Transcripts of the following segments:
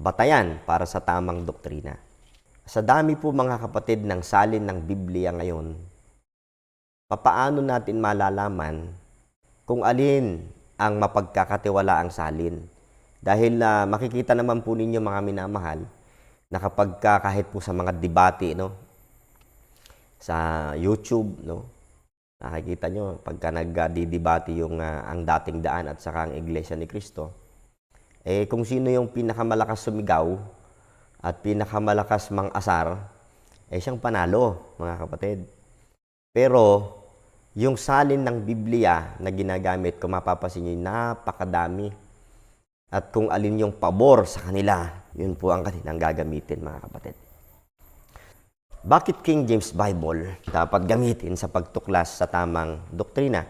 batayan para sa tamang doktrina. Sa dami po mga kapatid ng salin ng Biblia ngayon, papaano natin malalaman kung alin ang mapagkakatiwalaang salin? Dahil makikita naman po ninyo mga minamahal na kapag kahit po sa mga debate, no, sa YouTube, no, nakikita nyo pagka nagdidebate yung ang dating daan at saka ang Iglesia ni Cristo, kung sino yung pinakamalakas sumigaw at pinakamalakas mang-asar, siyang panalo, mga kapatid. Pero, yung salin ng Biblia na ginagamit, kung mapapansin nyo, napakadami. At kung alin yung pabor sa kanila, yun po ang kanilang gagamitin, mga kapatid. Bakit King James Bible dapat gamitin sa pagtuklas sa tamang doktrina?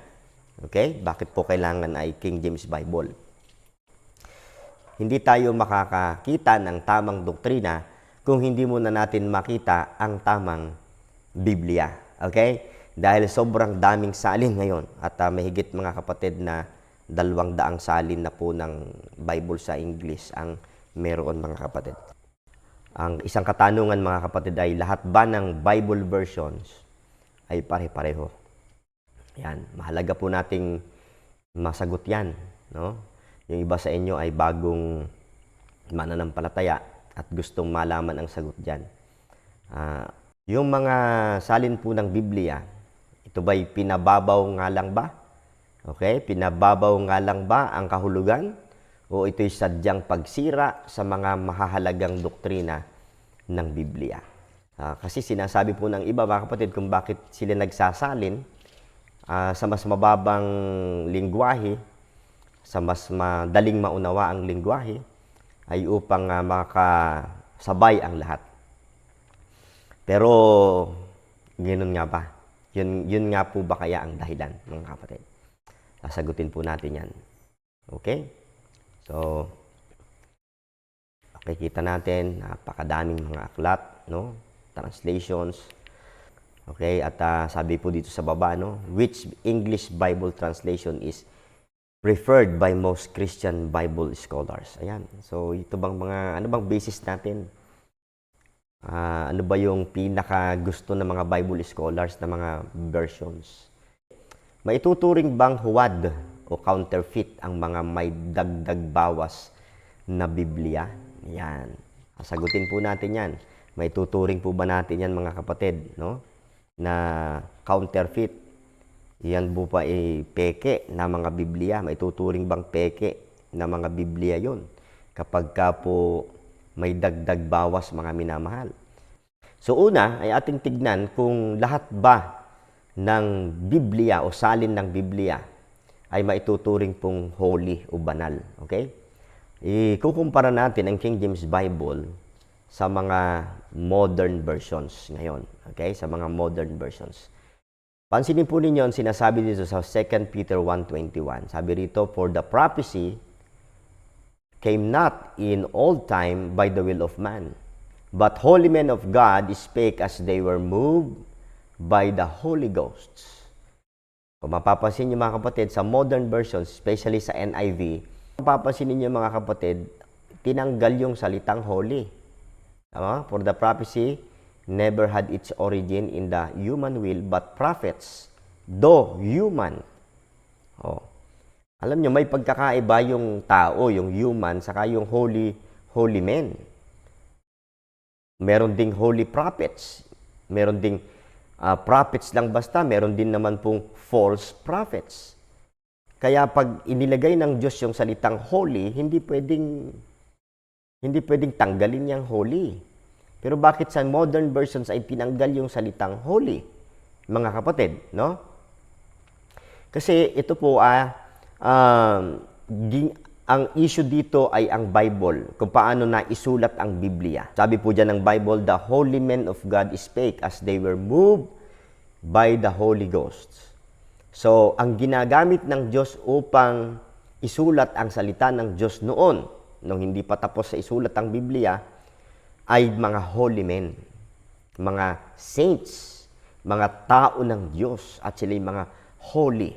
Okay? Bakit po kailangan ay King James Bible? Hindi tayo makakakita ng tamang doktrina kung hindi muna natin makita ang tamang Biblia. Okay? Dahil sobrang daming salin ngayon at mahigit mga kapatid na 200 salin na po ng Bible sa English ang meron mga kapatid. Ang isang katanungan mga kapatid ay lahat ba ng Bible versions ay pare-pareho? Yan, mahalaga po nating masagot yan, no? Yung iba sa inyo ay bagong mananampalataya at gustong malaman ang sagot dyan. Yung mga salin po ng Biblia, ito ba'y pinababaw nga lang ba? Okay? Pinababaw nga lang ba ang kahulugan? O ito'y sadyang pagsira sa mga mahahalagang doktrina ng Biblia? Kasi sinasabi po ng iba, mga kapatid, kung bakit sila nagsasalin sa mas mababang lingwahe, sa mas madaling maunawa ang lingwahe, ay upang makasabay ang lahat. Pero, ganoon nga ba? Yun nga po ba kaya ang dahilan, mga kapatid? Sasagutin po natin yan. Okay? So, makikita natin, napakadaming mga aklat, no? Translations. Okay? At sabi po dito sa baba, no? Which English Bible translation is preferred by most Christian Bible scholars? Ayan. So, ito bang ano bang basis natin? Ano ba yung pinaka gusto ng mga Bible scholars na mga versions? Maituturing bang huwad o counterfeit ang mga may dagdag bawas na Biblia? Yan. Sagutin po natin yan. Maituturing po ba natin yan mga kapatid, no? Na counterfeit. Yan po pa peke na mga Biblia. Maituturing bang peke na mga Biblia yon kapag ka po may dagdag bawas mga minamahal? So una ay ating tignan kung lahat ba ng Biblia o salin ng Biblia ay maituturing pong holy o banal. Okay? Ikukumpara natin ang King James Bible sa mga modern versions ngayon. Okay? Sa mga modern versions. Pansinin po ninyo ang sinasabi dito sa 2 Peter 1:21. Sabi rito, for the prophecy came not in old time by the will of man, but holy men of God spake as they were moved by the Holy Ghost. Kung mapapansin niyo mga kapatid, sa modern versions, especially sa NIV, mapapansin niyo mga kapatid, tinanggal yung salitang holy. For the prophecy never had its origin in the human will, but prophets, though human. Alam nyo, may pagkakaiba yung tao, yung human, saka yung holy men. Meron ding holy prophets. Meron ding prophets lang basta, meron din naman pong false prophets. Kaya pag inilagay ng Diyos yung salitang holy, hindi pwedeng tanggalin yung holy. Pero bakit sa modern versions ay tinanggal yung salitang holy, mga kapatid, no? Kasi ito po ang issue dito ay ang Bible, kung paano na isulat ang Biblia. Sabi po dyan ng Bible, the holy men of God spake as they were moved by the Holy Ghost. So, ang ginagamit ng Diyos upang isulat ang salita ng Diyos noon, nung hindi pa tapos sa isulat ang Biblia, ay mga holy men, mga saints, mga tao ng Diyos, at sila mga holy.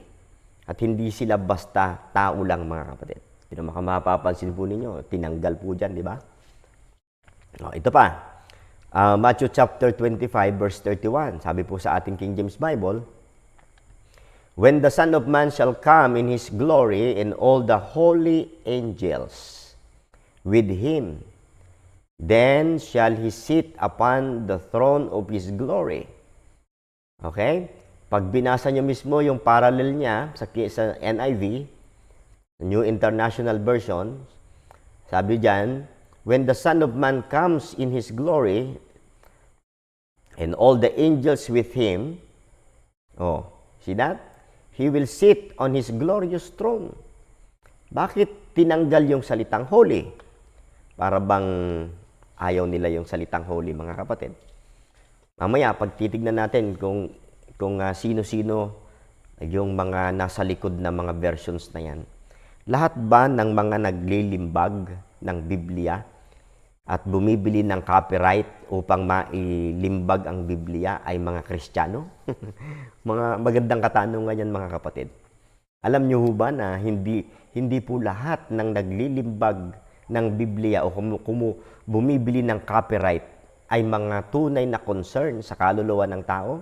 At hindi sila basta tao lang, mga kapatid. Mapapansin po ninyo, tinanggal po dyan, di ba? Ito pa. Matthew chapter 25 verse 31. Sabi po sa ating King James Bible, "When the Son of Man shall come in His glory and all the holy angels with Him, then shall He sit upon the throne of His glory." Okay? Pag binasa nyo mismo yung parallel niya sa NIV, New International Version, sabi diyan, "When the Son of Man comes in His glory, and all the angels with Him," see that? "He will sit on His glorious throne." Bakit tinanggal yung salitang holy? Para bang ayaw nila yung salitang holy, mga kapatid? Mamaya, pag titignan natin kung sino-sino yung mga nasa likod na mga versions na yan, lahat ba ng mga naglilimbag ng Biblia at bumibili ng copyright upang mailimbag ang Biblia ay mga Kristiyano? Mga magandang katanungan yan, mga kapatid. Alam niyo ba na hindi po lahat ng naglilimbag ng Biblia o bumibili ng copyright ay mga tunay na concern sa kaluluwa ng tao?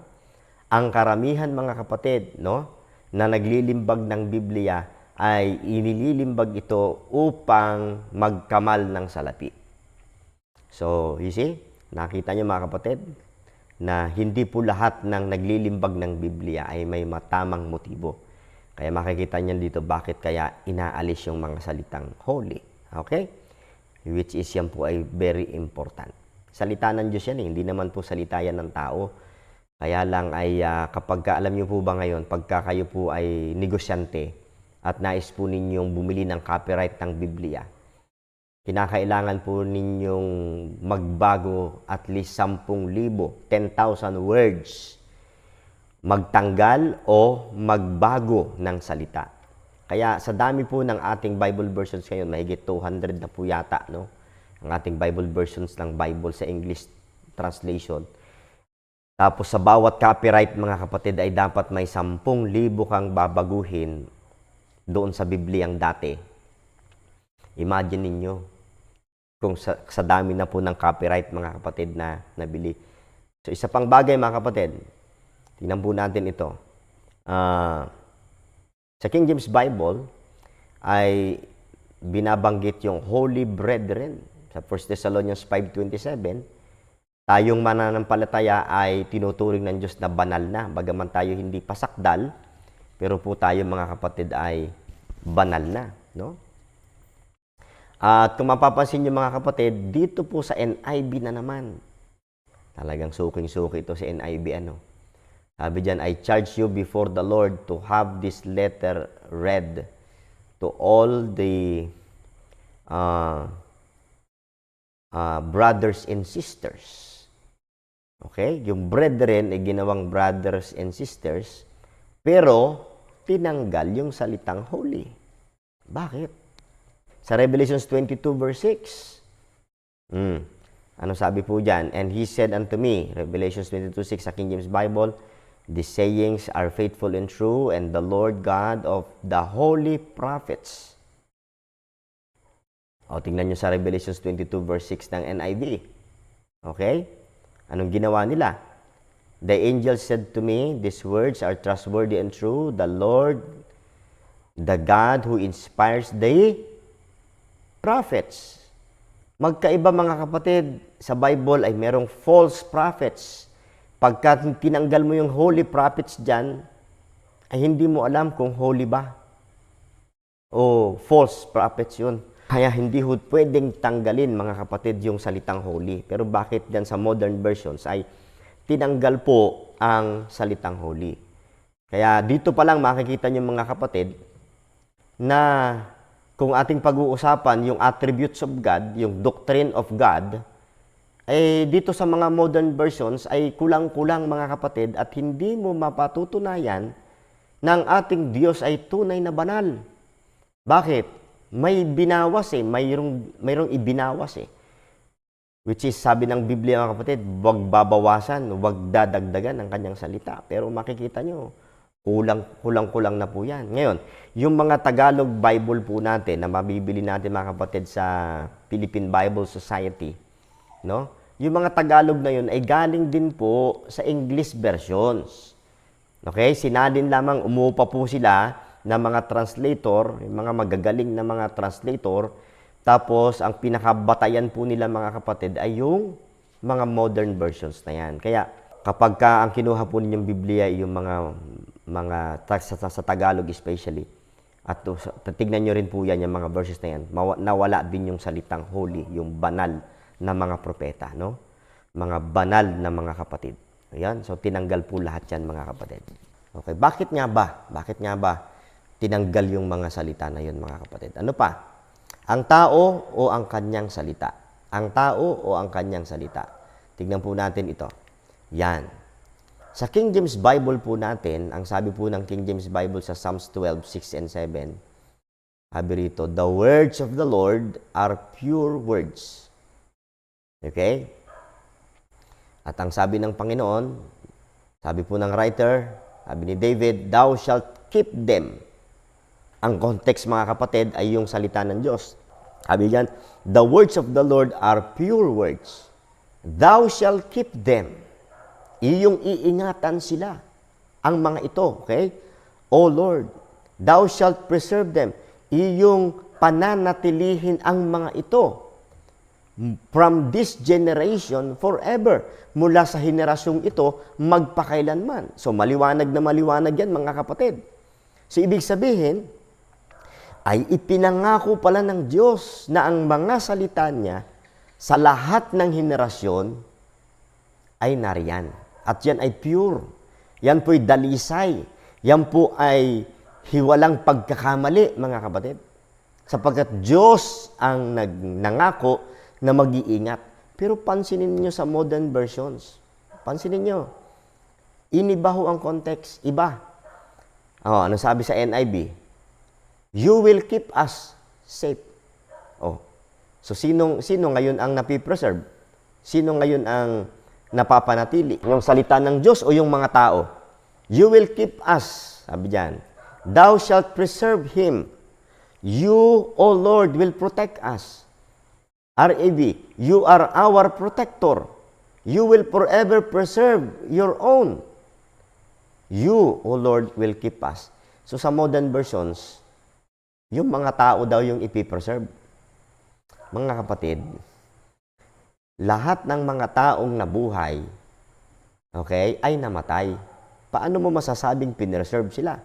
Ang karamihan, mga kapatid, na naglilimbag ng Biblia ay inililimbag ito upang magkamal ng salapi. So, you see, nakita niyo, mga kapatid, na hindi po lahat ng naglilimbag ng Biblia ay may matamang motibo. Kaya makikita niyan dito bakit kaya inaalis yung mga salitang holy. Okay? Which is yan po ay very important. Salita ng Diyos yan, hindi naman po salita yan ng tao. Kaya lang ay kapag alam niyo po ba ngayon, pagka kayo po ay negosyante at nais po ninyong bumili ng copyright ng Biblia, kinakailangan po ninyong magbago at least 10,000, 10,000 words. Magtanggal o magbago ng salita. Kaya sa dami po ng ating Bible versions ngayon, mahigit 200 na po yata, ang ating Bible versions ng Bible sa English translation. Tapos sa bawat copyright, mga kapatid, ay dapat may 10,000 kang babaguhin doon sa Bibliang dati. Imagine ninyo kung sa dami na po ng copyright, mga kapatid, na nabili. So, isa pang bagay, mga kapatid, tingnan po natin ito. Sa King James Bible ay binabanggit yung holy brethren. Sa 1 Thessalonians 5:27, tayong mananampalataya ay tinuturing ng Diyos na banal na. Bagaman tayo hindi pasakdal, pero po tayo, mga kapatid, ay banal na. At kung mapapansin nyo, mga kapatid, dito po sa NIV na naman. Talagang suking-suki ito sa NIV. Sabi dyan, "I charge you before the Lord to have this letter read to all the brothers and sisters." Okay? Yung brethren ay ginawang brothers and sisters, pero tinanggal yung salitang holy. Bakit? Sa Revelations 22 verse 6. Ano sabi po dyan? "And he said unto me," Revelations 22:6 sa King James Bible, "The sayings are faithful and true, and the Lord God of the holy prophets." Tingnan nyo sa Revelations 22 verse 6 ng NIV. Okay? Anong ginawa nila? "The angel said to me, these words are trustworthy and true. The Lord, the God who inspires the prophets." Magkaiba, mga kapatid, sa Bible ay merong false prophets. Pagka tinanggal mo yung holy prophets dyan, ay hindi mo alam kung holy ba o false prophets yun. Kaya hindi pwedeng tanggalin, mga kapatid, yung salitang holy. Pero bakit dyan sa modern versions ay tinanggal po ang salitang holy? Kaya dito pa lang makikita nyo, mga kapatid, na kung ating pag-uusapan yung attributes of God, yung doctrine of God, dito sa mga modern versions ay kulang-kulang, mga kapatid, at hindi mo mapatutunayan na ang ating Diyos ay tunay na banal. Bakit? May binawas mayroong ibinawas Which is, sabi ng Biblia, mga kapatid, huwag babawasan, huwag dadagdagan ang kanyang salita. Pero makikita nyo, kulang-kulang na po yan. Ngayon, yung mga Tagalog Bible po natin na mabibili natin, mga kapatid, sa Philippine Bible Society, no? Yung mga Tagalog na yun ay galing din po sa English versions. Okay? Sinalin lamang, umupa po sila ng mga translator, yung mga magagaling na mga translator. Tapos, ang pinakabatayan po nila mga kapatid ay yung mga modern versions na yan. Kaya, kapag ang kinuha po ninyong Biblia ay yung sa Tagalog especially, at tignan nyo rin po yan, yung mga verses na yan, nawala din yung salitang holy, yung banal na mga propeta, no? Mga banal na mga kapatid. Ayan, so tinanggal po lahat yan, mga kapatid. Okay, bakit nga ba? Bakit nga ba tinanggal yung mga salita na yun, mga kapatid? Ano pa? Ang tao o ang kanyang salita? Ang tao o ang kanyang salita? Tignan po natin ito. Yan. Sa King James Bible po natin, ang sabi po ng King James Bible sa Psalms 12, 6 and 7, sabi rito, the words of the Lord are pure words. Okay? At ang sabi ng Panginoon, sabi po ng writer, sabi ni David, thou shalt keep them. Ang context, mga kapatid, ay yung salita ng Diyos. Sabi diyan, the words of the Lord are pure words. Thou shalt keep them. Iyong iingatan sila, ang mga ito, okay? O Lord, thou shalt preserve them. Iyong pananatilihin ang mga ito from this generation forever. Mula sa henerasyong ito, magpakailanman. So, maliwanag na maliwanag yan, mga kapatid. So, ibig sabihin, ay ipinangako pala ng Diyos na ang mga salita niya sa lahat ng henerasyon ay nariyan. At yan ay pure. Yan po'y dalisay. Yan po ay hiwalang pagkakamali, mga kapatid. Sapagkat Diyos ang nangako na mag-iingat. Pero pansinin niyo sa modern versions. Pansinin niyo. Iniba ho ang context. Iba. Ano sabi sa NIV? You will keep us safe. So sino ngayon ang napipreserve? Sino ngayon ang napapanatili? Yung salita ng Diyos o yung mga tao? You will keep us. Sabi diyan. Thou shalt preserve him. You, O Lord, will protect us. RAV, you are our protector. You will forever preserve your own. You, O Lord, will keep us. So sa modern versions, yung mga tao daw yung ipipreserve. Mga kapatid, lahat ng mga taong nabuhay, okay, ay namatay. Paano mo masasabing pinreserve sila?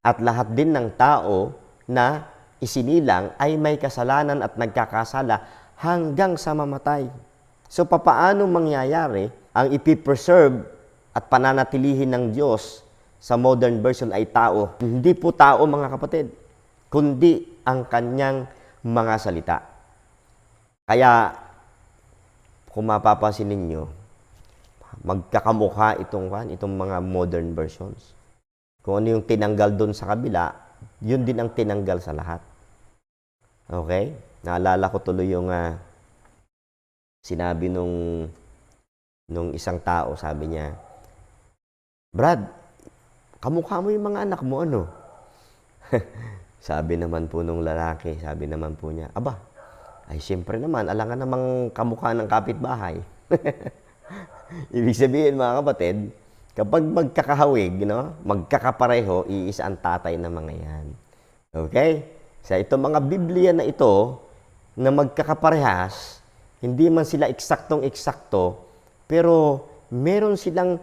At lahat din ng tao na isinilang ay may kasalanan at nagkakasala hanggang sa mamatay. So, papaano mangyayari ang ipipreserve at pananatilihin ng Diyos sa modern version ay tao? Hindi po tao, mga kapatid, kundi ang kanyang mga salita. Kaya, kung mapapansin ninyo, magkakamukha itong mga modern versions. Kung ano yung tinanggal doon sa kabila, yun din ang tinanggal sa lahat. Okay? Naalala ko tuloy yung sinabi nung isang tao, sabi niya, Brad, kamukha mo yung mga anak mo, ano? Sabi naman po nung lalaki, sabi naman po niya, aba, ay siyempre naman, alangan namang kamukha ng kapitbahay. Ibig sabihin, mga kapatid, kapag magkakahawig, magkakapareho, iisa ang tatay ng mga yan. Okay? Sa itong mga Biblia na ito, na magkakaparehas, hindi man sila eksaktong-eksakto, pero meron silang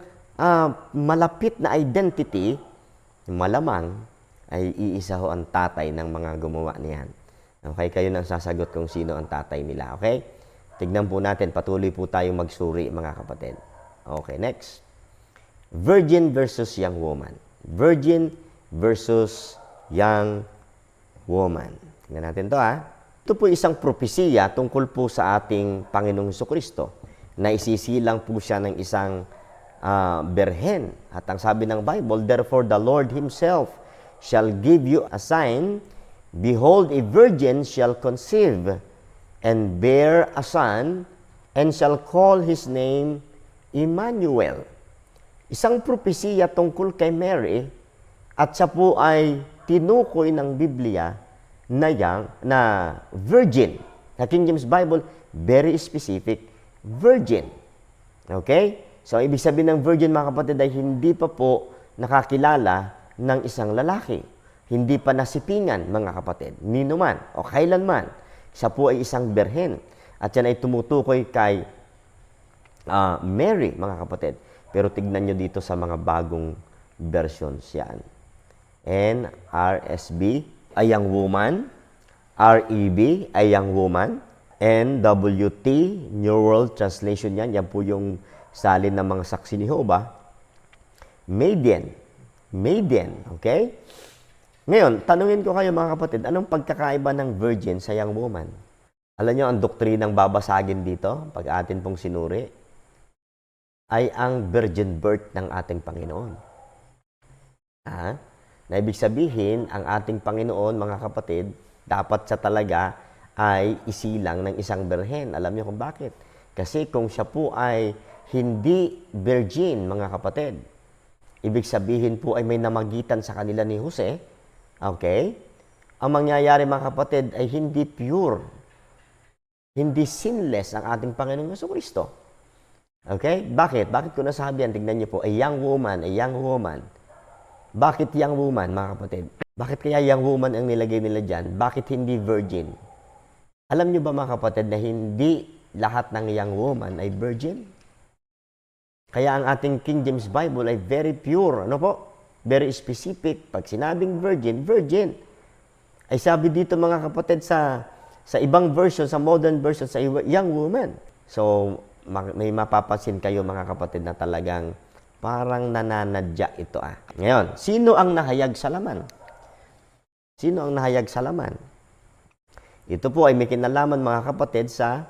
malapit na identity, malamang ay iisa ho ang tatay ng mga gumawa niyan. Okay, kayo nang sasagot kung sino ang tatay nila. Okay? Tignan po natin, patuloy po tayong magsuri, mga kapatid. Okay, next. Virgin versus young woman. Virgin versus young woman. Tingnan natin to, Ito po isang propesiya tungkol po sa ating Panginoong Jesucristo na isisilang po siya ng isang berhen. At ang sabi ng Bible, therefore the Lord Himself shall give you a sign, behold, a virgin shall conceive and bear a son, and shall call his name Emmanuel. Isang propesiya tungkol kay Mary, at siya po ay tinukoy ng Biblia na virgin. Sa King James Bible, very specific. virgin. Okay? So, ibig sabihin ng virgin, mga kapatid, ay hindi pa po nakakilala ng isang lalaki. Hindi pa nasipingan, mga kapatid, nino man o kailanman. Siya po ay isang berhen. At yan ay tumutukoy kay Mary, mga kapatid. Pero tignan nyo dito sa mga bagong versions yan. NRSB, a young woman. REB, a young woman. NWT, New World Translation yan. Yan po yung salin ng mga saksi ni Jehovah. Maiden. Maiden, okay? Ngayon, tanungin ko kayo mga kapatid, anong pagkakaiba ng virgin sa young woman? Alam nyo, ang doktrinang babasagin dito, pag atin pong sinuri, ay ang virgin birth ng ating Panginoon. Na ibig sabihin, ang ating Panginoon, mga kapatid, dapat siya talaga ay isilang ng isang berhen. Alam niyo kung bakit? Kasi kung siya po ay hindi virgin, mga kapatid, ibig sabihin po ay may namagitan sa kanila ni Jose, okay? Ang mangyayari, mga kapatid, ay hindi pure, hindi sinless ang ating Panginoong Jesucristo. Okay? Bakit? Bakit ko nasabi yan? Tignan niyo po, a young woman, a young woman. Bakit young woman, mga kapatid? Bakit kaya young woman ang nilagay nila dyan? Bakit hindi virgin? Alam niyo ba, mga kapatid, na hindi lahat ng young woman ay virgin? Kaya ang ating King James Bible ay very pure. Ano po? Very specific. Pag sinabing virgin, virgin. Ay sabi dito, mga kapatid, sa ibang version, sa modern version, sa young woman. So, may mapapansin kayo, mga kapatid, na talagang parang nananadya ito. Ngayon, sino ang nahayag sa laman? Sino ang nahayag sa laman? Ito po ay may kinalaman, mga kapatid, sa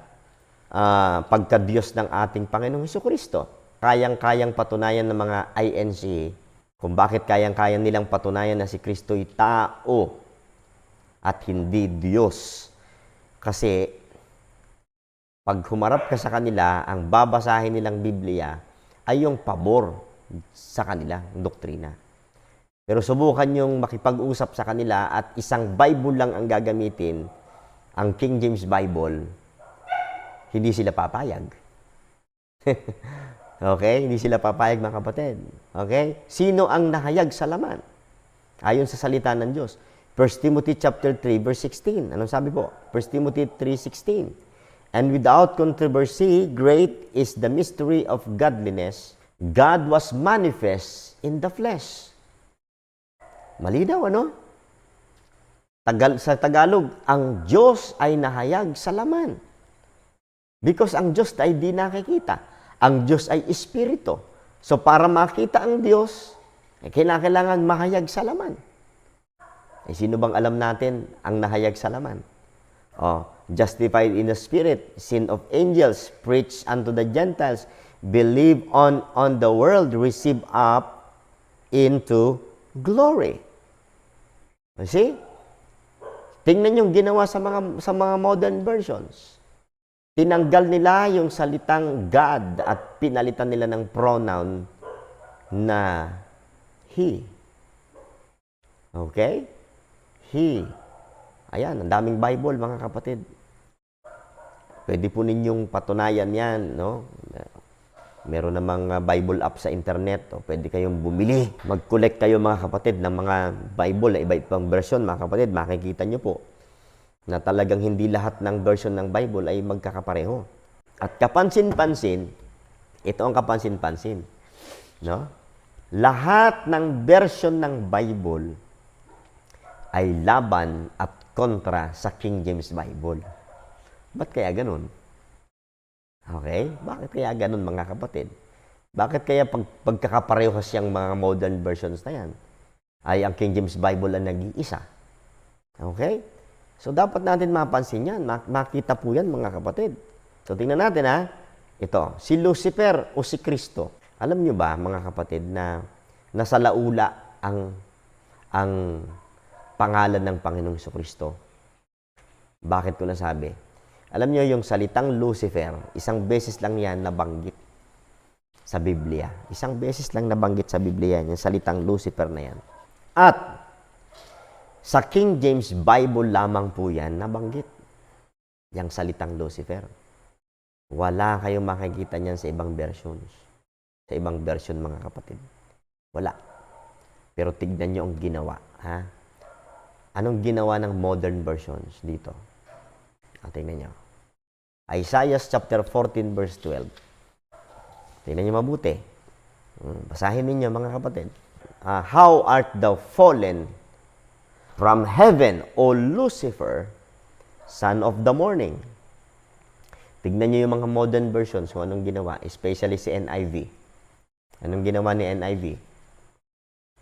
pagka-Diyos ng ating Panginoong Jesucristo. Kayang-kayang patunayan ng mga INC kung bakit kayang-kayang nilang patunayan na si Kristo'y tao at hindi Diyos. Kasi pag humarap ka sa kanila, ang babasahin nilang Biblia ay yung pabor sa kanila, doktrina. Pero subukan yung makipag-usap sa kanila at isang Bible lang ang gagamitin, ang King James Bible, hindi sila papayag. Okay? Hindi sila papayag, mga kapatid. Okay? Sino ang nahayag sa laman? Ayon sa salita ng Diyos. 1 Timothy chapter 3, verse 16. Anong sabi po? 1 Timothy 3:16. And without controversy, great is the mystery of godliness. God was manifest in the flesh. Malinaw, ano? Sa Tagalog, ang Diyos ay nahayag sa laman. Because ang Diyos ay di nakikita. Ang Diyos ay Espiritu. So, para makita ang Diyos, kailangan mahayag sa laman. Sino bang alam natin ang nahayag sa laman? Justified in the Spirit, sin of angels, preached unto the Gentiles, believe on the world, receive up into glory. See? Tingnan yung ginawa sa mga modern versions. Tinanggal nila yung salitang God at pinalitan nila ng pronoun na He. Okay? He. Ayan, ang daming Bible, mga kapatid. Pwede po ninyong patunayan yan, no? Meron namang Bible app sa internet. Pwede kayong bumili. Mag-collect kayo, mga kapatid, ng mga Bible na iba-ibang version, mga kapatid. Makikita nyo po na talagang hindi lahat ng version ng Bible ay magkakapareho. At kapansin-pansin, ito ang kapansin-pansin, no? Lahat ng version ng Bible ay laban at kontra sa King James Bible. Ba't kaya ganun? Okay? Bakit kaya ganun, mga kapatid? Bakit kaya pagkakapareho siyang mga modern versions na yan, ay ang King James Bible ang nag-iisa? Okay? So, dapat natin mapansin yan. Makita po yan, mga kapatid. So, tingnan natin, Ito, si Lucifer o si Kristo. Alam nyo ba, mga kapatid, na nasa laula ang pangalan ng Panginoong Jesucristo? Bakit ko nasabi? Alam nyo, yung salitang Lucifer, isang beses lang yan nabanggit sa Biblia. Isang beses lang nabanggit sa Biblia yung salitang Lucifer na yan. At sa King James Bible lamang po yan nabanggit, yung salitang Lucifer. Wala kayong makikita niyan sa ibang versions. Sa ibang version, mga kapatid. Wala. Pero tignan nyo ang ginawa. Ha? Anong ginawa ng modern versions dito? Tingnan nyo. Isaiah chapter 14 verse 12. Tingnan nyo mabuti. Basahin ninyo, mga kapatid. How art thou fallen from heaven, O Lucifer, son of the morning? Tignan nyo yung mga modern versions kung anong ginawa, especially si NIV. Anong ginawa ni NIV?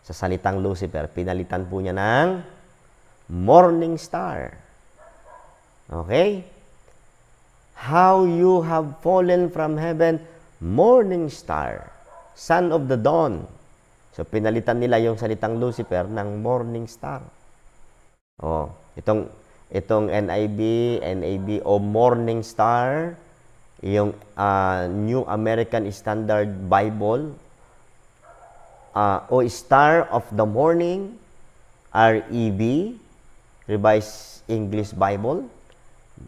Sa salitang Lucifer, pinalitan po niya ng morning star. Okay? How you have fallen from heaven, morning star, son of the dawn. So, pinalitan nila yung salitang Lucifer ng morning star. Oh, itong NIV o morning star, yung New American Standard Bible, o star of the morning, REV, Revised English Bible,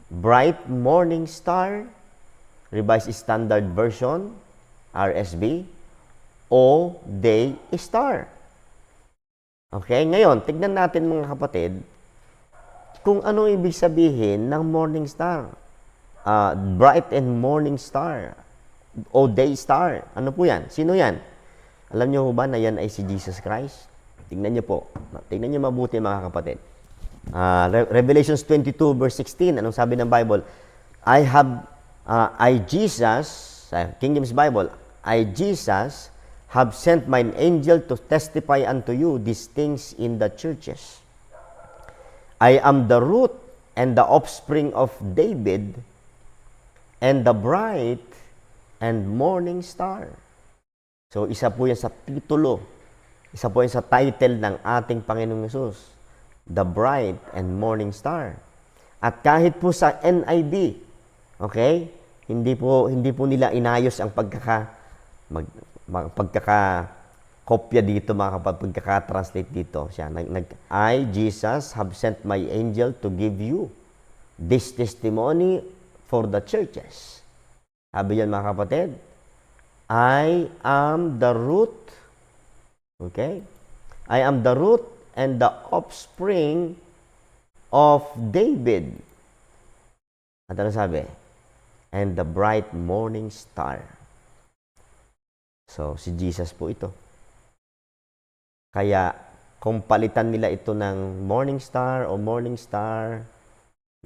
bright morning star, Revised Standard Version, RSV, o day star. Okay, ngayon, tignan natin, mga kapatid, kung ano ibig sabihin ng morning star. Bright and morning star, o day star. Ano po yan? Sino yan? Alam niyo ba na yan ay si Jesus Christ? Tingnan niyo po. Tingnan niyo mabuti, mga kapatid. Revelations 22 verse 16, anong sabi ng Bible? I Jesus, King James Bible, I Jesus have sent mine angel to testify unto you these things in the churches. I am the root and the offspring of David and the bright and morning star. So, isa po yan sa titulo. Isa po yan sa title ng ating Panginoong Hesus. The bright and morning star. At kahit po sa NIV, okay, hindi po nila inayos ang pagkakakopya dito, mga kapatid, pagkaka-translate dito. Siya, I, Jesus, have sent my angel to give you this testimony for the churches. Sabi yan, mga kapatid, I am the root, okay? I am the root and the offspring of David. At ano sabi? And the bright morning star. So, si Jesus po ito. Kaya, kung palitan nila ito ng morning star o morning star,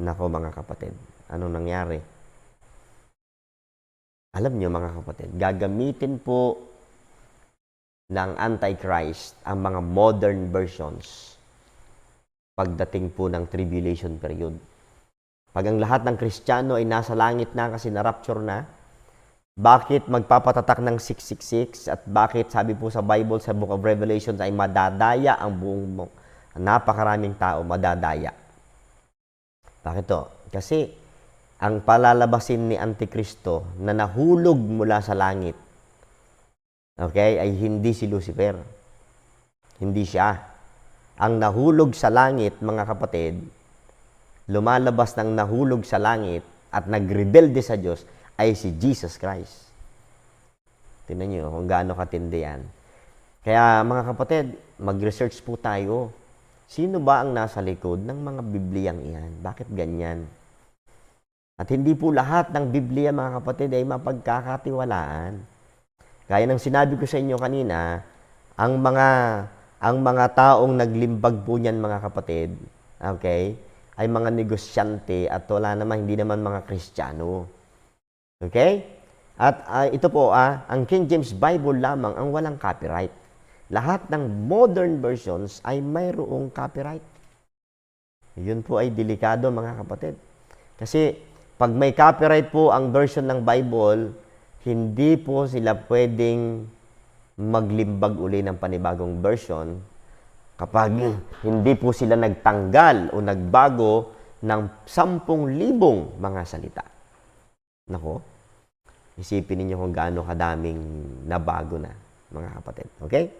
nako, mga kapatid, anong nangyari? Alam niyo, mga kapatid, gagamitin po ng Antichrist ang mga modern versions pagdating po ng tribulation period. Pag ang lahat ng Kristiyano ay nasa langit na kasi na-rapture na, bakit magpapatatak ng 666 at bakit sabi po sa Bible, sa Book of Revelation, ay madadaya ang buong napakaraming tao, madadaya. Bakit to? Kasi ang palalabasin ni Antikristo na nahulog mula sa langit, okay, ay hindi si Lucifer. Hindi siya. Ang nahulog sa langit, mga kapatid, lumalabas ng nahulog sa langit at nagrebelde sa Diyos ay si Jesus Christ. Tingnan niyo kung gaano katindi yan. Kaya, mga kapatid, mag-research po tayo. Sino ba ang nasa likod ng mga Bibliyang iyan? Bakit ganyan? At hindi po lahat ng Biblia, mga kapatid, ay mapagkakatiwalaan. Gaya ng sinabi ko sa inyo kanina, ang mga taong naglimbag po niyan, mga kapatid, okay, ay mga negosyante at hindi naman mga Kristiyano. Okay? At ito po, ang King James Bible lamang ang walang copyright. Lahat ng modern versions ay mayroong copyright. Yun po ay delikado, mga kapatid. Kasi, pag may copyright po ang version ng Bible, hindi po sila pwedeng maglimbag uli ng panibagong version kapag hindi po sila nagtanggal o nagbago ng 10,000 mga salita. Nako, isipin ninyo kung gaano kadaming nabago na, mga kapatid. Okay?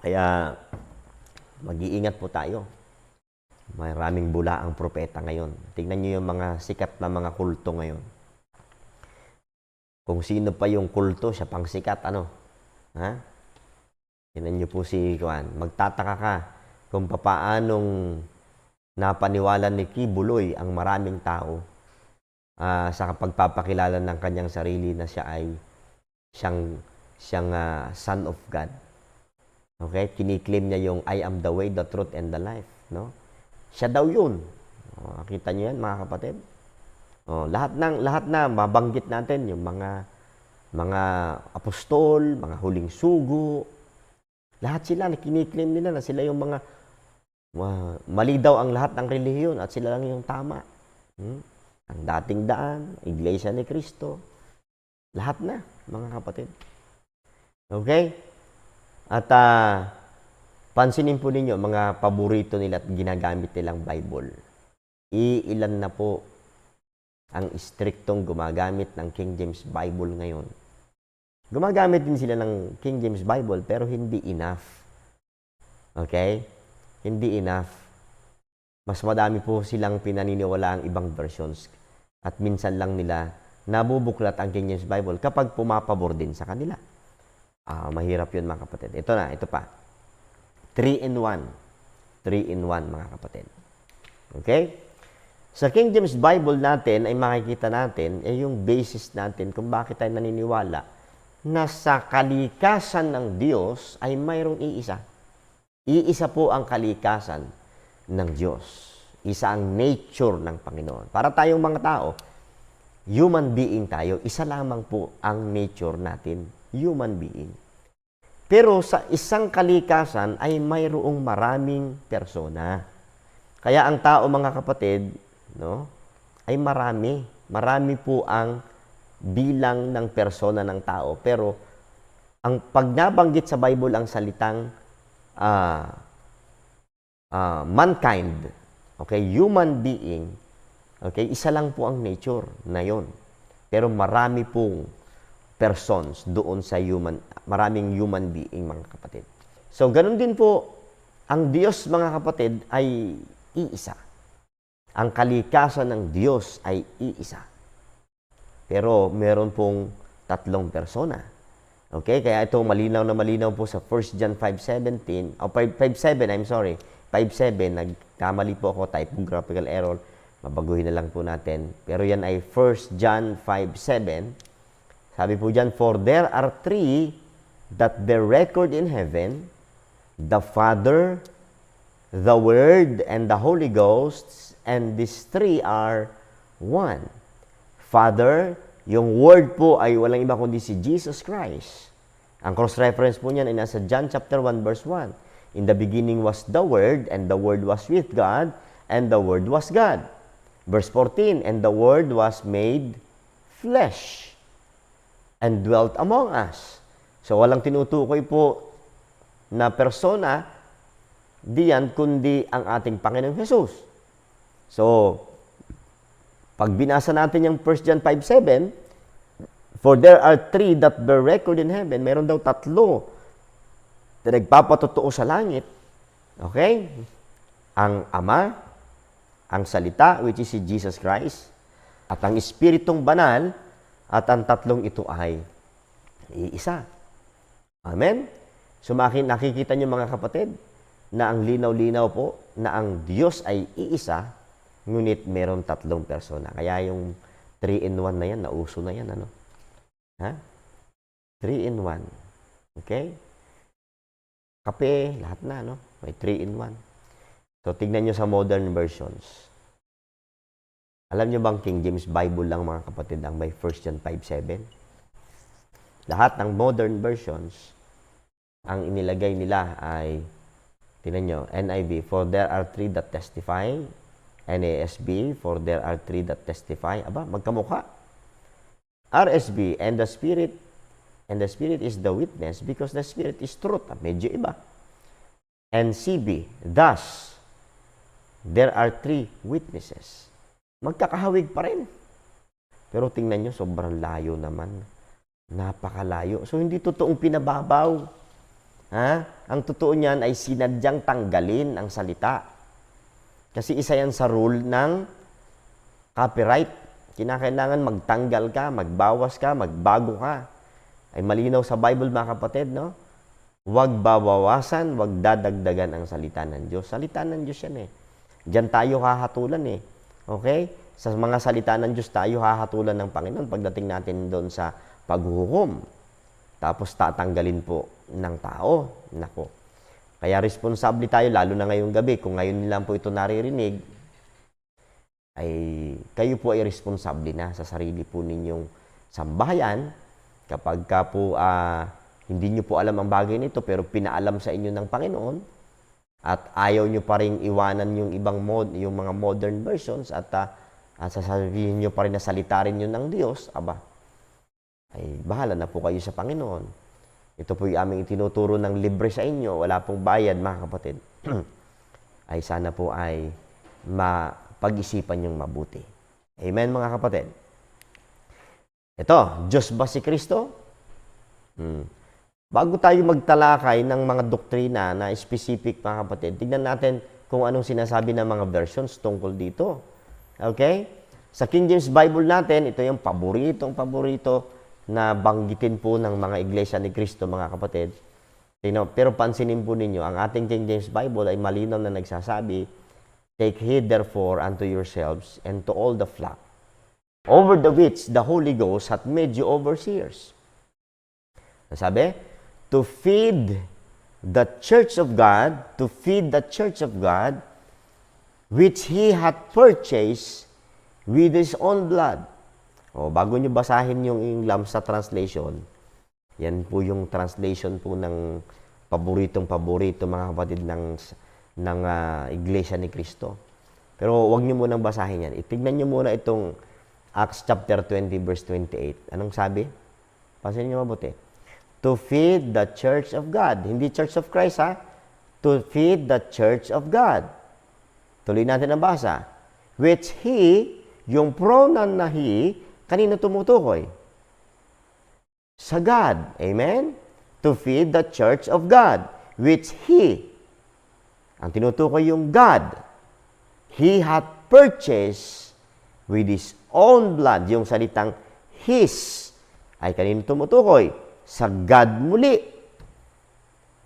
Kaya, mag-iingat po tayo. Maraming bula ang propeta ngayon. Tingnan niyo yung mga sikat na mga kulto ngayon. Kung sino pa yung kulto, siya pang sikat, ano? Ha? Tingnan niyo po si Juan. Magtataka ka kung papaanong napaniwala ni Kibuloy ang maraming tao sa pagpapakilala ng kanyang sarili na siya ay siyang Son of God. Okay? Kiniklaim niya yung I am the way, the truth, and the life. No? Siya daw yun. Kita niyo yan, mga kapatid? Lahat na mabanggit natin, yung mga apostol, mga huling sugo, lahat sila, kiniklaim nila na sila yung mga mali daw ang lahat ng relihiyon at sila lang yung tama. Ang dating daan, Iglesia ni Cristo, lahat na, mga kapatid. Okay? At pansinin po ninyo, mga paborito nila at ginagamit nilang Bible. Iilan na po ang istriktong gumagamit ng King James Bible ngayon. Gumagamit din sila ng King James Bible pero hindi enough. Okay? Hindi enough. Mas madami po silang pinaniniwala ang ibang versions at minsan lang nila nabubuklat ang King James Bible kapag pumapabor din sa kanila. Mahirap yun, mga kapatid. Ito pa. 3-in-1. 3-in-1, mga kapatid. Okay? Sa King James Bible natin ay makikita natin yung basis natin kung bakit tayo naniniwala na sa kalikasan ng Diyos ay mayroong iisa. Iisa po ang kalikasan ng Diyos. Isa ang nature ng Panginoon. Para tayong mga tao, human being tayo, isa lamang po ang nature natin, human being. Pero sa isang kalikasan ay mayroong maraming persona. Kaya ang tao, mga kapatid, no, ay marami. Marami po ang bilang ng persona ng tao. Pero ang pag nabanggit sa Bible ang salitang mankind, okay, human being, okay, isa lang po ang nature na yon. Pero marami pong persons doon sa maraming human being, mga kapatid. So, ganun din po, ang Diyos, mga kapatid, ay iisa. Ang kalikasan ng Diyos ay iisa. Pero meron pong tatlong persona. Okay? Kaya ito malinaw na malinaw po sa 1 John 5:17, 5:7, I'm sorry. 5:7, nagkamali po ako, typographical error. Mabaguhin na lang po natin. Pero yan ay 1 John 5:7. Sabi po dyan, for there are three that bear record in heaven, the Father, the Word, and the Holy Ghost, and these three are one. Father, yung Word po ay walang iba kundi si Jesus Christ. Ang cross-reference po niyan ay nasa John chapter 1 verse 1. In the beginning was the Word, and the Word was with God, and the Word was God. Verse 14, and the Word was made flesh and dwelt among us. So, walang tinutukoy po na persona diyan kundi ang ating Panginoong Jesus. So, pag binasa natin yung 1 John 5:7, for there are three that bear record in heaven, meron daw tatlo na nagpapatotoo sa langit. Okay? Ang Ama, ang Salita, which is si Jesus Christ, at ang Espiritong Banal, at ang tatlong ito ay iisa. Amen? So, nakikita niyo, mga kapatid, na ang linaw-linaw po na ang Diyos ay iisa, ngunit meron tatlong persona. Kaya yung 3-in-1 na yan, nauso na yan, ano? Ha? 3-in-1. Okay? Kape, lahat na, no? May 3-in-1. So, tignan nyo sa modern versions. Alam nyo bang King James Bible lang, mga kapatid, ang may 1 John 5:7? Lahat ng modern versions, ang inilagay nila ay, tignan nyo, NIV, for there are three that testify. NASB, for there are three that testify. Aba, magkamukha. RSB, and the Spirit is the witness because the Spirit is truth. Medyo iba. And CB, thus, there are three witnesses. Magkakahawig pa rin. Pero tingnan nyo, sobrang layo naman. Napakalayo. So, hindi totoong pinababaw. Ha? Ang totoo niyan ay sinadyang tanggalin ang salita. Kasi isa yan sa rule ng copyright. Kinakailangan magtanggal ka, magbawas ka, magbago ka. Ay malinaw sa Bible, mga kapatid, no? Huwag babawasan, huwag dadagdagan ang salita ng Diyos. Salita ng Diyos yan eh. Diyan tayo hahatulan eh. Okay? Sa mga salita ng Diyos tayo hahatulan ng Panginoon pagdating natin doon sa paghuhukom. Tapos tatanggalin po ng tao. Nako. Kaya responsable tayo, lalo na ngayong gabi. Kung ngayon lang po ito naririnig, ay kayo po ay responsable na sa sarili po ninyong sambahayan. Kapag ka po hindi nyo po alam ang bagay nito, pero pinaalam sa inyo ng Panginoon, at ayaw nyo pa rin iwanan yung ibang yung mga modern versions, at sasabihin nyo pa rin na salita rin yun ng Diyos, ay bahala na po kayo sa Panginoon. Ito po yung aming itinuturo ng libre sa inyo, wala pong bayad, mga kapatid. Ay sana po ay mapag-isipan yung mabuti. Amen, mga kapatid? Ito, Diyos ba si Kristo? Bago tayo magtalakay ng mga doktrina na specific, mga kapatid, tignan natin kung anong sinasabi ng mga versions tungkol dito. Okay? Sa King James Bible natin, ito yung paborito na banggitin po ng mga iglesia ni Kristo, mga kapatid. Pero pansinin po ninyo, ang ating King James Bible ay malinaw na nagsasabi, "Take heed therefore unto yourselves and to all the flock, over the which the Holy Ghost hath made you overseers." Sabi, to feed the church of God, which He hath purchased with His own blood. Bago nyo basahin yung Lamsa translation, yan po yung translation po ng paborito, mga kapatid, ng Iglesia ni Cristo. Pero wag nyo munang basahin yan. Itignan nyo muna itong Acts chapter 20, verse 28. Anong sabi? Pansinin nyo mabuti. To feed the church of God. Hindi church of Christ, ha? To feed the church of God. Tuloy natin ang basa. Which He, yung pronoun na He, kanino tumutukoy? Sa God. Amen? To feed the church of God. Which He, ang tinutukoy yung God, He hath purchased with His own blood. Yung salitang His ay kanino tumutukoy? Sa God muli.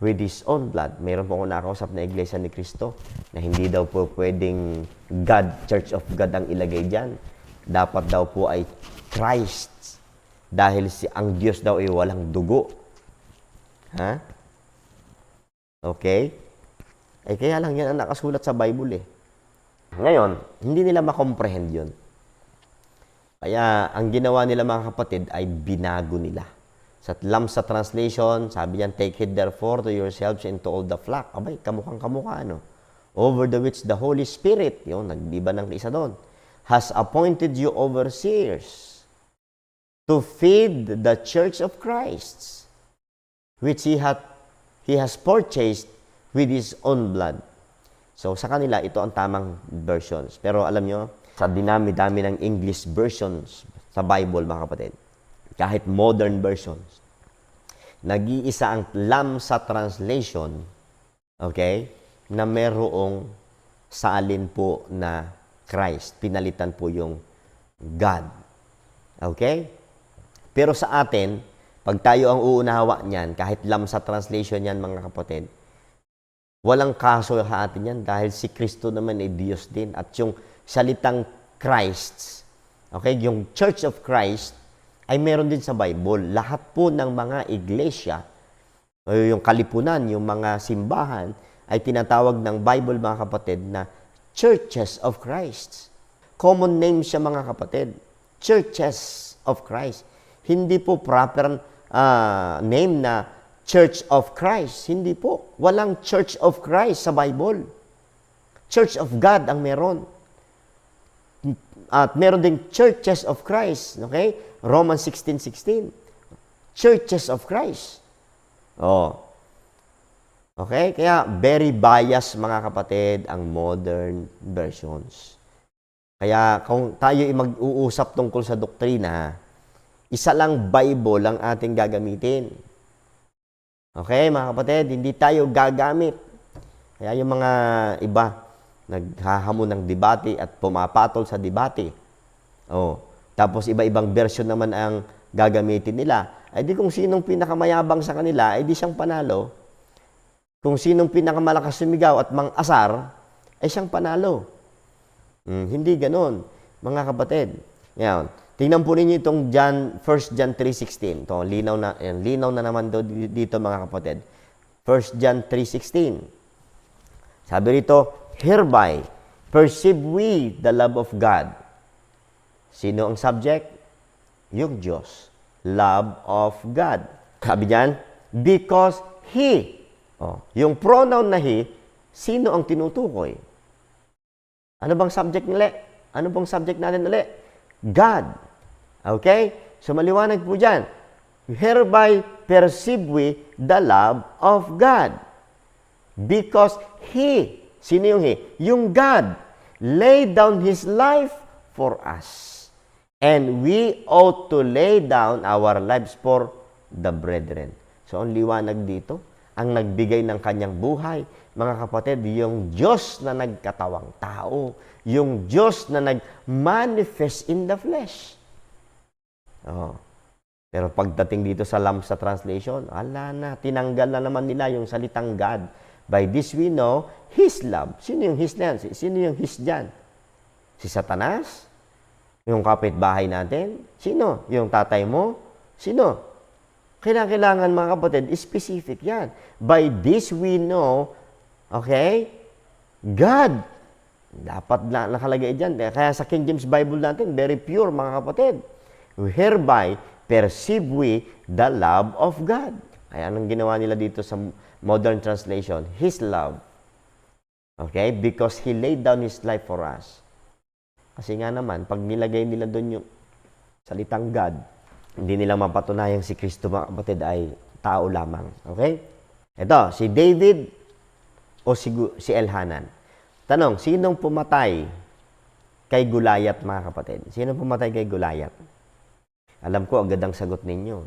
With His own blood. Mayroon po akong nakausap na Iglesia ni Cristo na hindi daw po pwedeng God, Church of God ang ilagay dyan. Dapat daw po ay Christ. Dahil ang Diyos daw ay walang dugo. Ha? Okay? Ay kaya lang yan ang nakasulat sa Bible eh. Ngayon, hindi nila makomprehend yun. Kaya ang ginawa nila, mga kapatid, ay binago nila. Sa Lamsa translation, sabi niyan, "Take heed therefore to yourselves and to all the flock." Abay, kamukhang kamukha, ano? "Over the which the Holy Spirit," yun, nagdiba ng isa doon, "has appointed you overseers to feed the church of Christ, which He has purchased with His own blood." So, sa kanila, ito ang tamang versions. Pero alam nyo, sa dinami-dami ng English versions sa Bible, mga kapatid, kahit modern versions, nag-iisa ang Lamsa translation, okay, na merong salin po na Christ. Pinalitan po yung God. Okay? Pero sa atin, pag tayo ang uunawa niyan, kahit Lamsa translation yan, mga kapatid, walang kaso sa atin yan dahil si Kristo naman ay Diyos din. At yung salitang Christ, okay, yung Church of Christ, ay meron din sa Bible. Lahat po ng mga iglesia, yung kalipunan, yung mga simbahan, ay tinatawag ng Bible, mga kapatid, na Churches of Christ. Common name siya, mga kapatid. Churches of Christ. Hindi po proper name na Church of Christ. Hindi po. Walang Church of Christ sa Bible. Church of God ang meron. At meron ding Churches of Christ. Okay? Romans 16:16. Churches of Christ. Okay? Kaya very biased, mga kapatid, ang modern versions. Kaya kung tayo mag-uusap tungkol sa doktrina, isa lang Bible ang ating gagamitin. Okay, mga kapatid, hindi tayo gagamit. Kaya yung mga iba, naghahamon ng debate at pumapatol sa debate. Oh, tapos iba-ibang version naman ang gagamitin nila. Ay di kung sinong pinakamayabang sa kanila, ay di siyang panalo. Kung sinong pinakamalakas sumigaw at mang-asar, ay siyang panalo. Hindi ganoon, mga kapatid. Yan. Tingnan po ninyo itong 1 John 3:16. Ito, linaw na naman dito, mga kapatid. 1 John 3:16. Sabi rito, hereby perceive we the love of God. Sino ang subject? Yung Diyos. Love of God. Sabi diyan, because He. Yung pronoun na He, sino ang tinutukoy? Ano bang subject nila? Ano bang subject natin ulit? God. Okay? So maliwanag po dyan. Hereby perceive we the love of God. Because He, sino yung He? Yung God laid down His life for us. And we ought to lay down our lives for the brethren. So ang liwanag dito, ang nagbigay ng kanyang buhay, mga kapatid, yung Diyos na nagkatawang tao, yung Diyos na nag-manifest in the flesh. Pero pagdating dito sa Lamsa translation, ala na, tinanggal na naman nila yung salitang God. By this we know His love. Sino yung His na yan? Sino yung His dyan? Si Satanas? Yung kapitbahay natin? Sino? Yung tatay mo? Sino? Kailangan, mga kapatid, specific yan. By this we know, okay, God. Dapat na nakalagay dyan. Kaya sa King James Bible natin, very pure, mga kapatid. Hereby perceive we the love of God. Ay, anong ginawa nila dito sa modern translation? His love. Okay? Because He laid down His life for us. Kasi nga naman, pag nilagay nila doon yung salitang God, hindi nila mapatunayang si Kristo, mga kapatid, ay tao lamang. Okay? Ito, si David o si Elhanan. Tanong, sinong pumatay kay Goliath, mga kapatid? Sinong pumatay kay Goliath? Alam ko, agad ang sagot ninyo.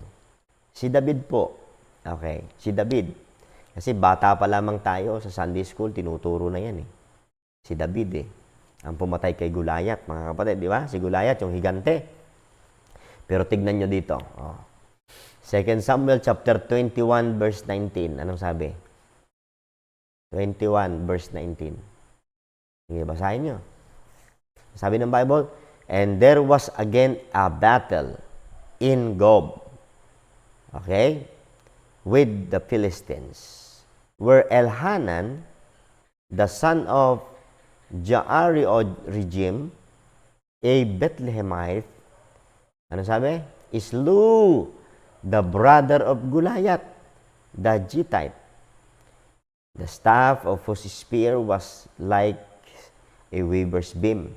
Si David po. Okay, si David. Kasi bata pa lamang tayo sa Sunday School, tinuturo na yan eh. Si David eh. Ang pumatay kay Goliath, mga kapatid, di ba? Si Goliath, yung higante. Pero tignan nyo dito. 2 Samuel chapter 21, verse 19. Anong sabi? 21, verse 19. Sige, basahin nyo. Sabi ng Bible, and there was again a battle in Gob. Okay? With the Philistines. Where Elhanan, the son of Jaare-oregim, a Bethlehemite, ano sabi? Slew the brother of Goliath, the Gittite. The staff of whose spear was like a weaver's beam.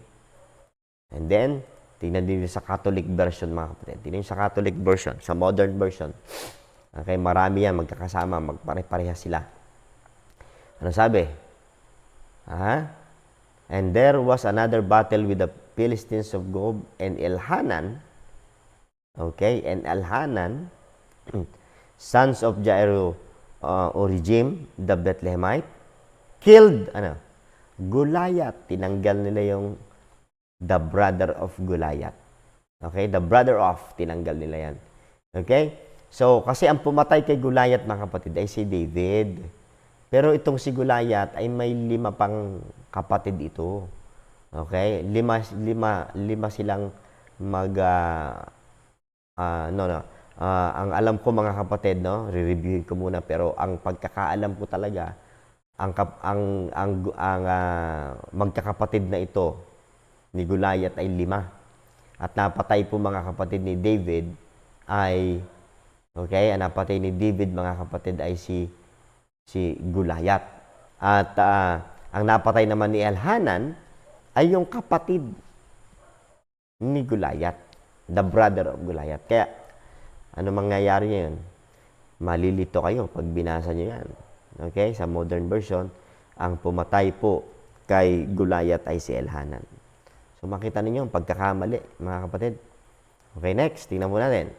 And then, tingnan din sa Catholic version, mga kapatid. Tingnan sa Catholic version, sa modern version. Okay, marami yan, magkakasama, magpare-pareha sila. Ano sabi? And there was another battle with the Philistines of Gob, and Elhanan, okay, and Elhanan, sons of Jaare-oregim, the Bethlehemite, killed, Goliath. Tinanggal nila yung the brother of Goliath. Okay, the brother of, tinanggal nila yan. Okay, so, kasi ang pumatay kay Goliath, mga kapatid, ay si David. Pero itong si Goliath ay may 5 pang kapatid ito. Okay? 5 silang ang alam ko, mga kapatid, no, re-reviewin ko muna, pero ang pagkakaalam ko talaga, ang magkakapatid na ito ni Goliath ay 5. At napatay po, mga kapatid, ni David ay, okay, ang napatay ni David, mga kapatid, ay si Goliath. At ang napatay naman ni Elhanan ay yung kapatid ni Goliath, the brother of Goliath. Kaya, ano mangyayari ngayon? Malilito kayo pag binasa nyo yan. Okay? Sa modern version, ang pumatay po kay Goliath ay si Elhanan. So, makita ninyo ang pagkakamali, mga kapatid. Okay, next. Tingnan mo natin.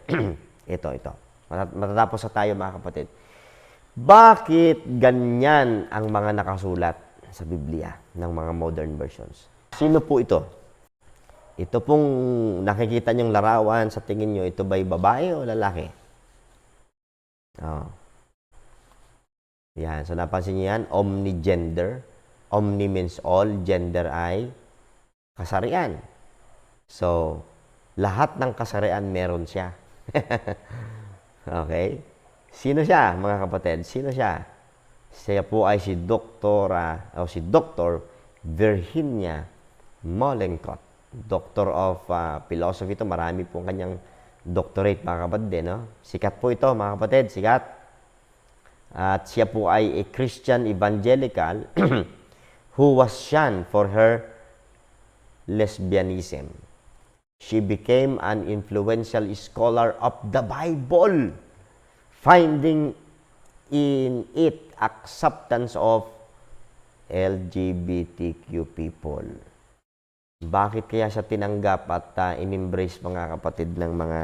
Ito. Matatapos na tayo, mga kapatid. Bakit ganyan ang mga nakasulat? sa Biblia ng mga modern versions. Sino po ito? Ito pong nakikita niyong larawan sa tingin niyo, ito ba'y babae o lalaki? Oh. Yan. So, napansin niyo yan? Omni-gender. Omni means all. Gender ay kasarian. So, lahat ng kasarian meron siya. Okay? Sino siya, mga kapatid? Sino siya? Siya po ay si Dr. Virginia Mollenkott. Doctor of Philosophy ito. Marami po kanyang doctorate, mga kapatid. No? Sikat po ito, mga kapatid. Sikat. At siya po ay a Christian evangelical who was shunned for her lesbianism. She became an influential scholar of the Bible, finding in it acceptance of LGBTQ people. Bakit kaya siya tinanggap at in-embrace, mga kapatid, ng mga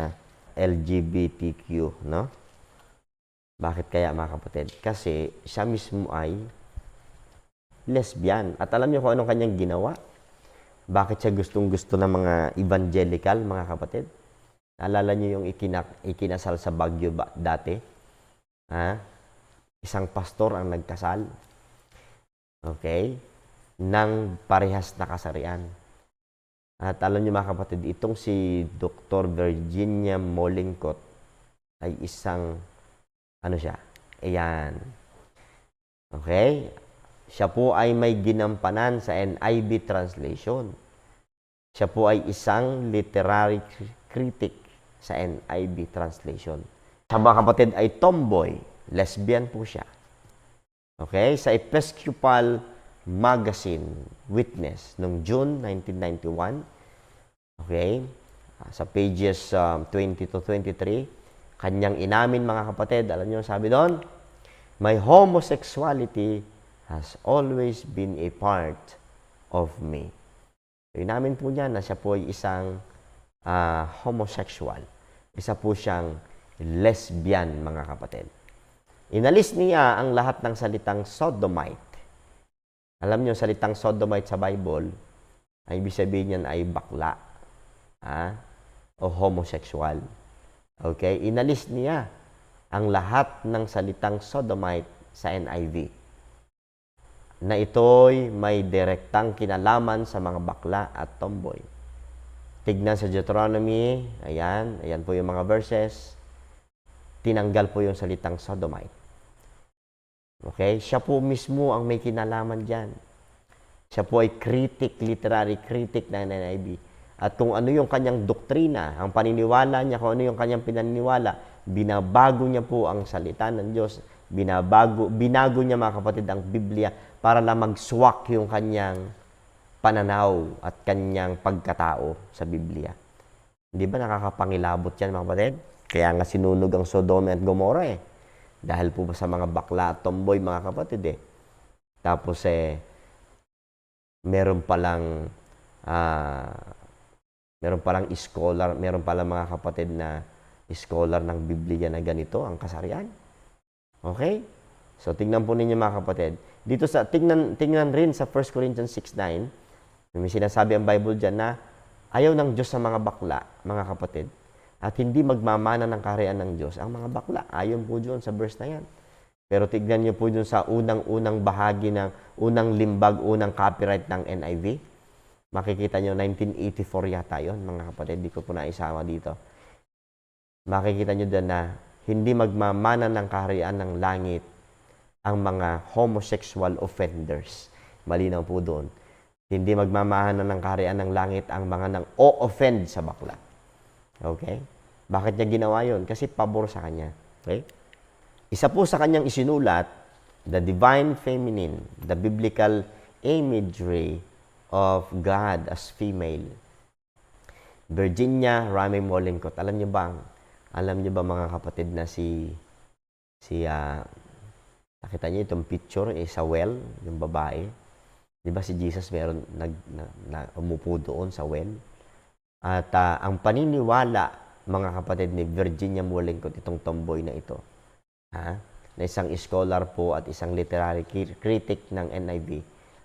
LGBTQ, no? Bakit kaya, mga kapatid? Kasi siya mismo ay lesbian. At alam niyo kung anong kanyang ginawa? Bakit siya gustong-gusto ng mga evangelical, mga kapatid? Alala niyo yung ikinasal sa Baguio dati? Ha? Isang pastor ang nagkasal. Okay? Nang parehas na kasarian. At alam niyo, mga kapatid, itong si Dr. Virginia Mollenkott ay isang, ano siya? Ayan. Okay? Siya po ay may ginampanan sa NIV translation. Siya po ay isang literary critic sa NIV translation. Sa mga kapatid ay tomboy, lesbian po siya. Okay? Sa Episcopal Magazine Witness noong June 1991, okay? Sa pages 20 to 23, kanyang inamin, mga kapatid, alam niyo sabi doon, my homosexuality has always been a part of me. So, inamin po niya na siya po ay isang homosexual. Isa po siyang lesbian, mga kapatid. Inalis niya ang lahat ng salitang sodomite. Alam niyo, salitang sodomite sa Bible, ay ibig sabihin niyan ay bakla o homosexual. Okay? Inalis niya ang lahat ng salitang sodomite sa NIV. Na ito'y may direktang kinalaman sa mga bakla at tomboy. Tignan sa Deuteronomy, ayan po yung mga verses, tinanggal po yung salitang sodomite. Okay? Siya po mismo ang may kinalaman dyan. Siya po ay critic, literary critic ng NIV. At kung ano yung kanyang doktrina, ang paniniwala niya, kung ano yung kanyang pinaniniwala, binabago niya po ang salita ng Diyos. Binago niya, mga kapatid, ang Biblia para lang magswak yung kanyang pananaw at kanyang pagkatao sa Biblia. Hindi ba nakakapangilabot yan, mga kapatid? Kaya nga sinunog ang Sodoma at Gomorrah eh. Dahil po sa mga bakla at tomboy, mga kapatid eh. Tapos meron palang scholar, meron palang mga kapatid na scholar ng Biblia na ganito ang kasarian. Okay? So tingnan po ninyo, mga kapatid. Dito sa tingnan rin sa 1 Corinthians 6:9, may sinasabi ang Bible diyan na ayaw ng Diyos sa mga bakla, mga kapatid. At hindi magmamana ng kaharian ng Diyos ang mga bakla. Ayon po doon sa verse na yan. Pero tignan niyo po doon sa unang bahagi ng unang limbag, unang copyright ng NIV. Makikita niyo 1984 yata yun, mga kapatid. Hindi ko po naisama dito. Makikita niyo doon na hindi magmamana ng kaharian ng langit ang mga homosexual offenders. Malinaw po doon. Hindi magmamana ng kaharian ng langit ang mga nang o-offend sa bakla. Okay? Bakit niya ginawa yun? Kasi pabor sa kanya. Okay? Isa po sa kanyang isinulat, the divine feminine, the biblical imagery of God as female. Virginia Rami Mollenkott. Alam niyo ba, mga kapatid, na nakita niyo itong picture sa well, yung babae. Di ba si Jesus meron umupo doon sa well? At ang paniniwala, mga kapatid, ni Virginia Mollenkott, itong tomboy na ito, na isang scholar po at isang literary critic ng NIV,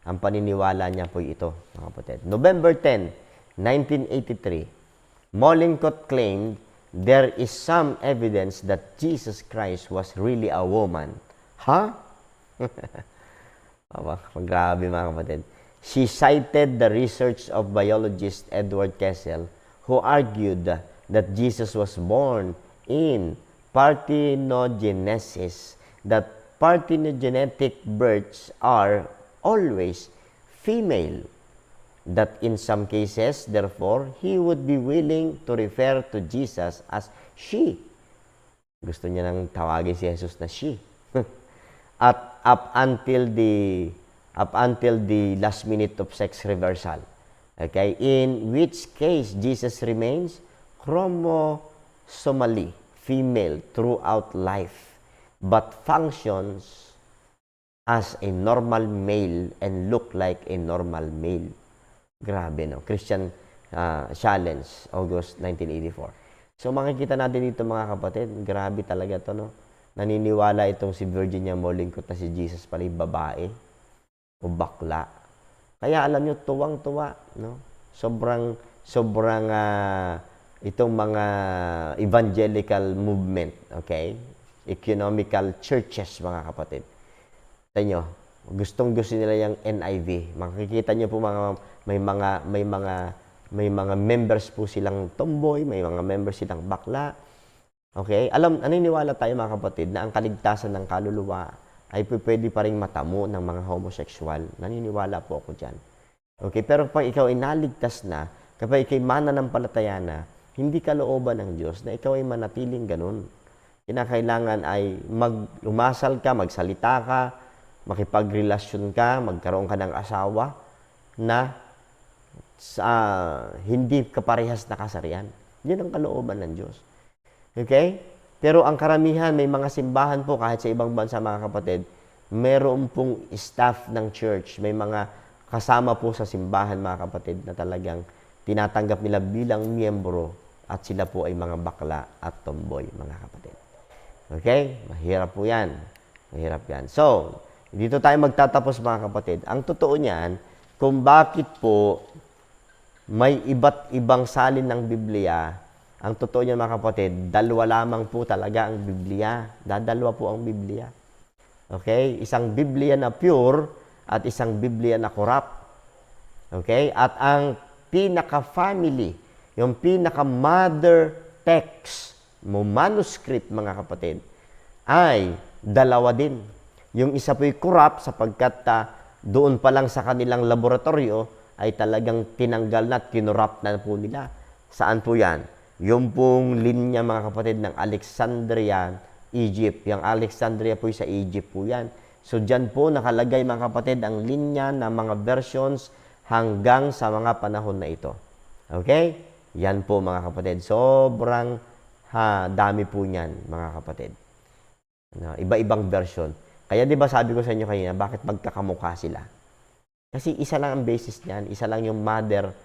Ang paniniwala niya po ito, mga kapatid. November 10, 1983, Mollincott claimed there is some evidence that Jesus Christ was really a woman. Ha? Grabe mga kapatid. She cited the research of biologist Edward Kessel, who argued that Jesus was born in parthenogenesis, that parthenogenetic births are always female, that in some cases, therefore, he would be willing to refer to Jesus as she. Gusto niya nang tawagin si Jesus na she. At up until the last minute of sex reversal. Okay? In which case, Jesus remains chromosomally female throughout life, but functions as a normal male and look like a normal male. Grabe, no? Christian Challenge, August 1984. So, makikita natin dito, mga kapatid, grabe talaga to, no? Naniniwala itong si Virginia Mollincott na si Jesus pala yung babae o bakla. Kaya alam nyo, tuwang-tuwa, no? Sobrang itong mga evangelical movement, okay? Economical churches, mga kapatid. Tignan nyo, gustong-gusto nila yung NIV. Makikita nyo po may mga members po silang tomboy, may mga members silang bakla. Okay? Naniniwala tayo, mga kapatid, na ang kaligtasan ng kaluluwa ay pwede pa rin matamo ng mga homosexual. Naniniwala po ako dyan. Okay? Pero pag ikaw ay naligtas na, kapag ikaw ay mananampalataya na, hindi kalooban ng Diyos na ikaw ay manatiling ganun. Kinakailangan ay umasal ka, magsalita ka, makipagrelasyon ka, magkaroon ka ng asawa na hindi kaparehas na kasarian. Yun ang kalooban ng Diyos. Okay? Pero ang karamihan, may mga simbahan po, kahit sa ibang bansa, mga kapatid, meron pong staff ng church, may mga kasama po sa simbahan, mga kapatid, na talagang tinatanggap nila bilang miyembro at sila po ay mga bakla at tomboy, mga kapatid. Okay? Mahirap po yan. Mahirap yan. So, dito tayo magtatapos, mga kapatid. Ang totoo niyan, kung bakit po may iba't ibang salin ng Biblia, ang totoo niyan, mga kapatid, dalawa lamang po talaga ang Biblia. Dadalawa po ang Biblia. Okay? Isang Biblia na pure at isang Biblia na corrupt. Okay? At ang pinaka-family, yung pinaka-mother text, manuscript, mga kapatid, ay dalawa din. Yung isa po'y corrupt sapagkat doon pa lang sa kanilang laboratorio ay talagang tinanggal na at kinurap na po nila. Saan po yan? Yung pong linya, mga kapatid, ng Alexandria, Egypt. Yung Alexandria po sa Egypt po yan. So, dyan po nakalagay, mga kapatid, ang linya ng mga versions hanggang sa mga panahon na ito. Okay? Yan po, mga kapatid. Sobrang dami po niyan, mga kapatid. Iba-ibang version. Kaya, di ba sabi ko sa inyo kanina, bakit magkakamukha sila? Kasi isa lang ang basis niyan. Isa lang yung mother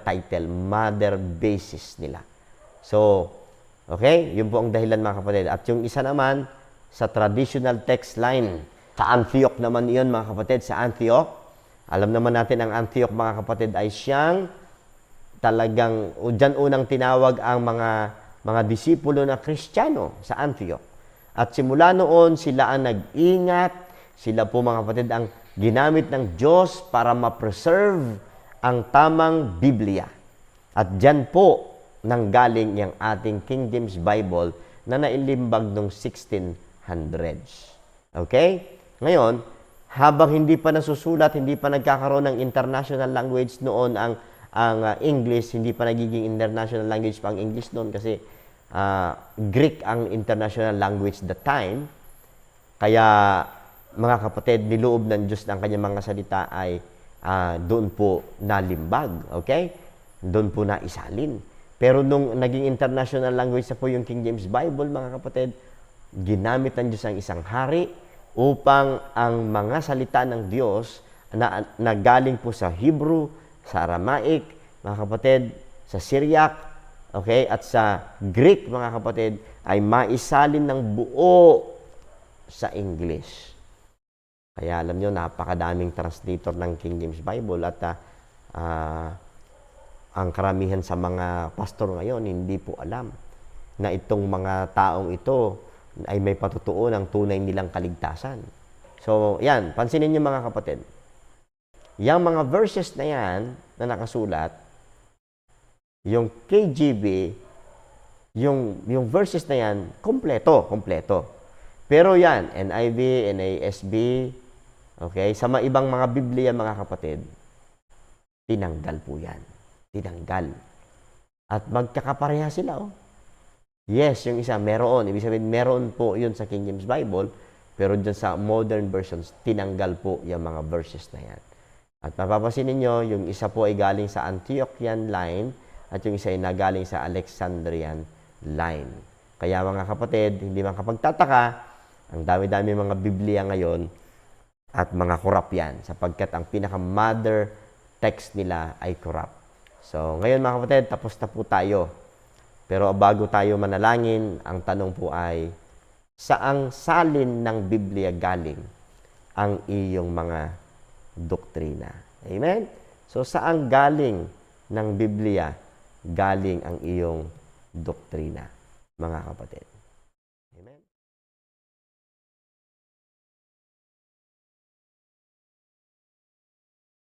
title, mother basis nila. So, okay? Yun po ang dahilan, mga kapatid. At yung isa naman, sa traditional text line, sa Antioch naman yun, mga kapatid, sa Antioch. Alam naman natin, ang Antioch, mga kapatid, ay siyang talagang, dyan unang tinawag ang mga disipulo na Kristiyano sa Antioch. At simula noon, sila ang nag-ingat, sila po, mga kapatid, ang ginamit ng Diyos para ma-preserve ang tamang Biblia. At dyan po nanggaling yung ating King James Bible na nailimbag noong 1600s. Okay? Ngayon, habang hindi pa nasusulat, hindi pa nagkakaroon ng international language noon ang English, hindi pa nagiging international language pa ang English noon kasi Greek ang international language that time. Kaya, mga kapatid, niloob ng Diyos ng kanyang mga salita ay doon po nalimbag, okay? Doon po naisalin. Pero nung naging international language na po yung King James Bible, mga kapatid, ginamit ng Diyos ang isang hari upang ang mga salita ng Diyos na galing po sa Hebrew, sa Aramaic, mga kapatid, sa Syriac, okay, at sa Greek, mga kapatid, ay maisalin ng buo sa English. Kaya alam nyo, napakadaming translator ng King James Bible at ang karamihan sa mga pastor ngayon hindi po alam na itong mga taong ito ay may patutuo ng tunay nilang kaligtasan. So, yan, pansinin niyo mga kapatid. Yang mga verses na yan na nakasulat, yung KJV, yung verses na yan, kompleto. Pero yan, NIV, NASB, okay, sa mga ibang mga Biblia mga kapatid, tinanggal po yan. Tinanggal. At magkakapareha sila, oh. Yes, yung isa, meron. Ibig sabihin, meron po yun sa King James Bible, pero dyan sa modern versions, tinanggal po yung mga verses na yan. At mapapansin ninyo, yung isa po ay galing sa Antiochian line, at yung isa ay nagaling sa Alexandrian line. Kaya mga kapatid, hindi man kapagtataka, ang dami-dami mga Biblia ngayon, at mga korap yan, sapagkat ang pinaka-mother text nila ay corrupt. So, ngayon mga kapatid, tapos na po tayo. Pero bago tayo manalangin, ang tanong po ay, saang salin ng Biblia galing ang iyong mga doktrina? Amen? So, saang galing ng Biblia galing ang iyong doktrina, mga kapatid?